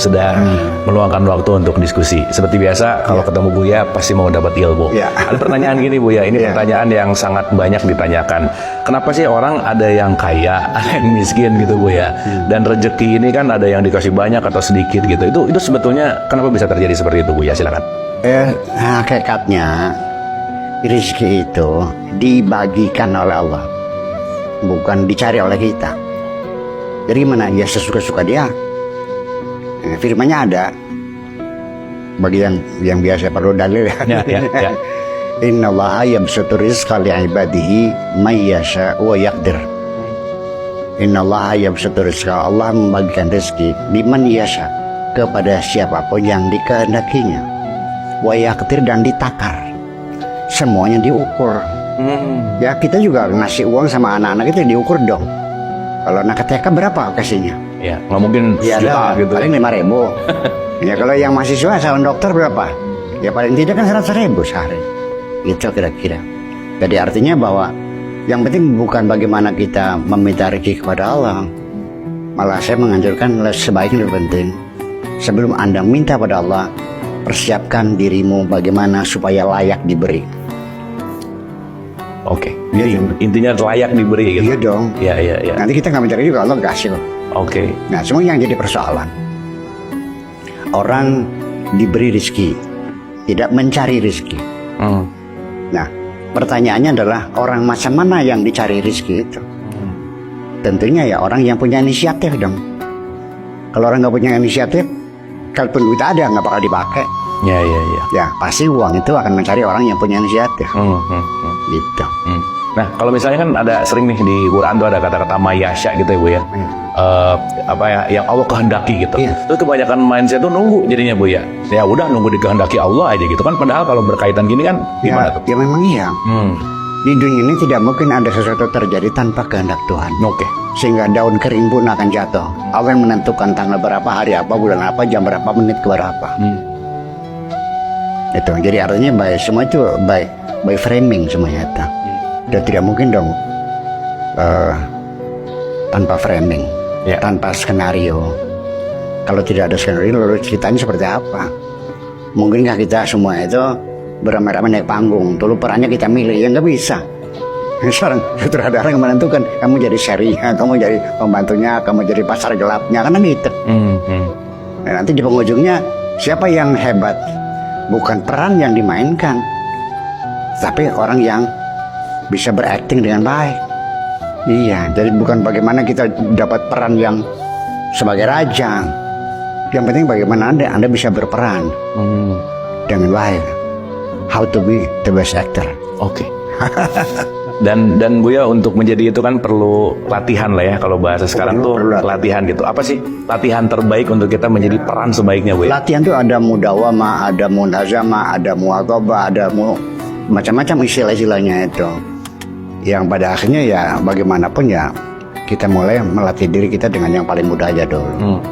sudah meluangkan waktu untuk diskusi. Seperti biasa, kalau ketemu Buya pasti mau dapat ilmu. Ada pertanyaan gini Buya, ini pertanyaan yang sangat banyak ditanyakan. Kenapa sih orang ada yang kaya, ada yang miskin gitu Buya? Dan rezeki ini kan ada yang dikasih banyak atau sedikit gitu. Itu sebetulnya kenapa bisa terjadi seperti itu Buya? Silakan. Hakikatnya rezeki itu dibagikan oleh Allah, bukan dicari oleh kita. Jadi mana ya sesuka-suka dia. Firmannya ada. Bagi yang biasa perlu dalil ya. Innallaha yabsutu rizqa li'ibadihi may yasha wa yaqdir. Innallaha yabsutu rizqa, Allah membagikan rezeki liman yasha, kepada siapapun yang dikehendakinya. Wa yaqdir, dan ditakar. Semuanya diukur. Ya kita juga ngasih uang sama anak-anak itu diukur dong. Kalau anak TK berapa kasihnya? Ya, nggak mungkin sejuta gitu. Paling 5.000. Ya kalau yang mahasiswa sama dokter berapa? Ya paling tidak kan 100.000 sehari. Itu kira-kira. Jadi artinya bahwa yang penting bukan bagaimana kita meminta rezeki kepada Allah. Malah saya menganjurkan sebaiknya lebih penting, sebelum Anda minta pada Allah, persiapkan dirimu bagaimana supaya layak diberi. Oke. Intinya layak diberi gitu. Iya dong. Iya. Nanti kita nggak mencari juga, Allah kasih kok. Oke. Nah, semua yang jadi persoalan, orang diberi rezeki, tidak mencari rezeki. Nah, pertanyaannya adalah orang macam mana yang dicari rezeki itu? Tentunya ya orang yang punya inisiatif dong. Kalau orang nggak punya inisiatif, kalaupun duit ada nggak bakal dipakai. Ya. Ya pasti uang itu akan mencari orang yang punya inisiatif. Gitu. Nah kalau misalnya kan ada sering nih di Quran tuh ada kata-kata mayasya gitu ya Bu ya. Yang Allah kehendaki gitu. Terus kebanyakan mindset tuh nunggu jadinya Bu ya. Ya udah nunggu dikehendaki Allah aja gitu kan. Padahal kalau berkaitan gini kan gimana tuh? Ya memang iya. Di dunia ini tidak mungkin ada sesuatu terjadi tanpa kehendak Tuhan. Oke. Sehingga daun kering pun akan jatuh. Allah yang menentukan tanggal berapa, hari apa, bulan apa, jam berapa, menit ke berapa. Itu. Jadi artinya semua itu by framing semuanya itu. Dan tidak mungkin dong tanpa framing, tanpa skenario. Kalau tidak ada skenario, lalu ceritanya seperti apa? Mungkinkah kita semua itu beramai-ramai naik panggung, lalu perannya kita milih? Ya nggak bisa. Seorang sutradara yang menentukan, kamu jadi serinya, kamu jadi pembantunya, kamu jadi pasar gelapnya, karena gitu. Dan nanti di penghujungnya siapa yang hebat? Bukan peran yang dimainkan, tapi orang yang bisa berakting dengan baik. Iya, jadi bukan bagaimana kita dapat peran yang sebagai raja. Yang penting bagaimana Anda bisa berperan dengan baik. How to be the best actor. Oke. Dan Buya untuk menjadi itu kan perlu latihan lah ya, kalau bahasa sekarang tuh latihan gitu. Apa sih latihan terbaik untuk kita menjadi peran sebaiknya Buya? Latihan tuh ada mudawamah, ada munazamah, ada muaqabah, ada macam-macam istilah-istilahnya itu. Yang pada akhirnya ya bagaimanapun ya kita mulai melatih diri kita dengan yang paling mudah aja dulu.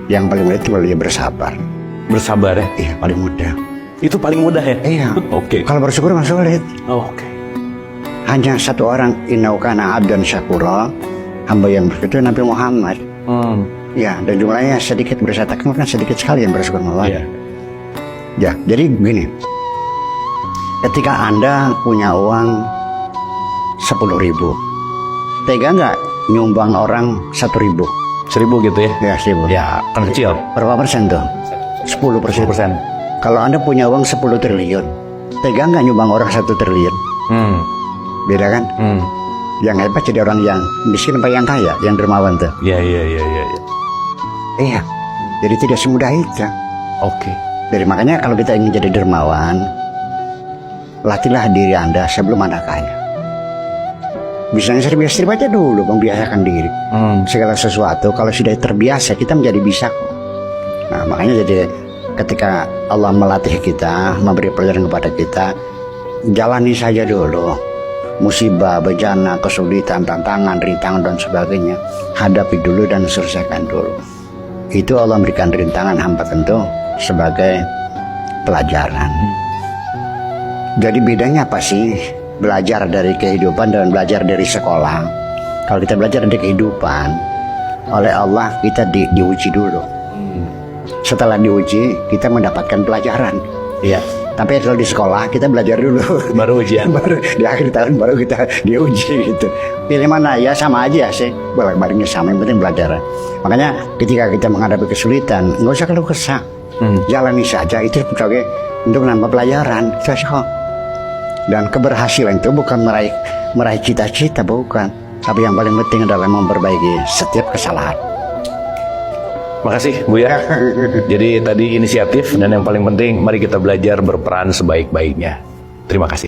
Yang paling mudah itu belajar bersabar. Bersabar ya? Iya, paling mudah. Itu paling mudah ya? Iya. Oke. Kalau bersyukur mah sulit. Oke. Hanya satu orang, innahu kana abdan syakura, hamba yang bersyukur Nabi Muhammad. Ya, dan jumlahnya sedikit berdasarkan kan sedikit sekali yang bersyukur Allah. Ya, jadi begini. Ketika Anda punya uang 10.000, tega nggak nyumbang orang 1.000? 1.000 gitu ya? Ya, 1.000. Ya, kan kecil. Berapa persen tuh? 10%. Kalau Anda punya uang 10 triliun, tega nggak nyumbang orang 1 triliun? Beda kan? Yang hebat jadi orang yang miskin apa yang kaya, yang dermawan tuh. Iya. Iya. Jadi tidak semudah itu. Oke. Jadi makanya kalau kita ingin jadi dermawan, latihlah diri Anda sebelum Anda kaya. Bisanya terbiasa aja dulu, membiasakan diri. Segala sesuatu kalau sudah terbiasa kita menjadi bisa kok. Nah makanya jadi ketika Allah melatih kita, memberi pelajaran kepada kita, jalani saja dulu. Musibah, bencana, kesulitan, tantangan, rintangan dan sebagainya, hadapi dulu dan selesaikan dulu. Itu Allah memberikan rintangan hamba tentu sebagai pelajaran. Jadi bedanya apa sih belajar dari kehidupan dan belajar dari sekolah? Kalau kita belajar dari kehidupan, oleh Allah kita diuji dulu. setelah diuji kita mendapatkan pelajaran. Iya. Tapi kalau di sekolah kita belajar dulu. Baru ujian. Baru di akhir tahun baru kita diuji gitu. Pilih mana ya sama aja sih. Bolak-baliknya sama, yang penting belajar. Makanya ketika kita menghadapi kesulitan, nggak usah keluh kesah. Jalani saja, itu sebagai untuk nambah pelajaran. Itu aja kok. Dan keberhasilan itu bukan meraih cita-cita, bukan. Tapi yang paling penting adalah memperbaiki setiap kesalahan. Makasih Bu ya. Jadi tadi inisiatif, dan yang paling penting mari kita belajar berperan sebaik-baiknya. Terima kasih.